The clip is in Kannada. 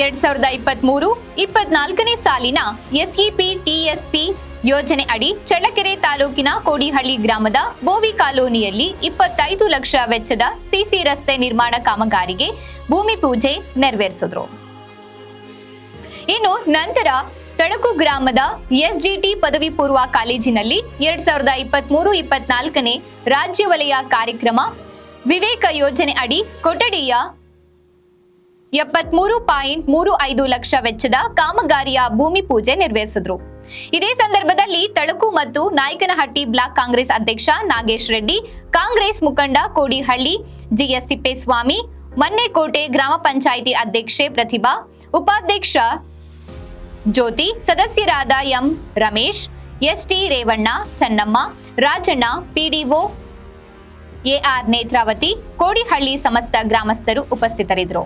2023-24ನೇ ಸಾಲಿನ ಎಸ್ಇಪಿ ಟಿಎಸ್ಪಿ ಯೋಜನೆ ಅಡಿ ಚಳ್ಳಕೆರೆ ತಾಲೂಕಿನ ಕೋಡಿಹಳ್ಳಿ ಗ್ರಾಮದ ಬೋವಿ ಕಾಲೋನಿಯಲ್ಲಿ 25 ಲಕ್ಷ ವೆಚ್ಚದ ಸಿಸಿ ರಸ್ತೆ ನಿರ್ಮಾಣ ಕಾಮಗಾರಿಗೆ ಭೂಮಿ ಪೂಜೆ ನೆರವೇರಿಸಿದರು. ಇನ್ನು ನಂತರ ತಳಕು ಗ್ರಾಮದ ಎಸ್ಜಿಟಿ ಪದವಿ ಪೂರ್ವ ಕಾಲೇಜಿನಲ್ಲಿ 2023-24ನೇ ರಾಜ್ಯ ವಲಯ ಕಾರ್ಯಕ್ರಮ ವಿವೇಕ ಯೋಜನೆ ಅಡಿ ಕೊಠಡಿಯ 73.35 ಲಕ್ಷ ವೆಚ್ಚದ ಕಾಮಗಾರಿಯ ಭೂಮಿ ಪೂಜೆ ನೆರವೇರಿಸಿದರು. ಇದೇ ಸಂದರ್ಭದಲ್ಲಿ ತಳಕು ಮತ್ತು ನಾಯಕನಹಟ್ಟಿ ಬ್ಲಾಕ್ ಕಾಂಗ್ರೆಸ್ ಅಧ್ಯಕ್ಷ ನಾಗೇಶ್ ರೆಡ್ಡಿ, ಕಾಂಗ್ರೆಸ್ ಮುಖಂಡ ಕೋಡಿಹಳ್ಳಿ ಜಿಎಸ್ ತಿಪ್ಪೇಸ್ವಾಮಿ, ಮನ್ನೆಕೋಟೆ ಗ್ರಾಮ ಪಂಚಾಯಿತಿ ಅಧ್ಯಕ್ಷೆ ಪ್ರತಿಭಾ, ಉಪಾಧ್ಯಕ್ಷ ಜ್ಯೋತಿ, ಸದಸ್ಯರಾದ M Ramesh, ST Revanna, Channamma, Rajanna, PDO AR Netravathi, Kodihalli ಸಮಸ್ತ ಗ್ರಾಮಸ್ಥರು ಉಪಸ್ಥಿತರಿದ್ದರು.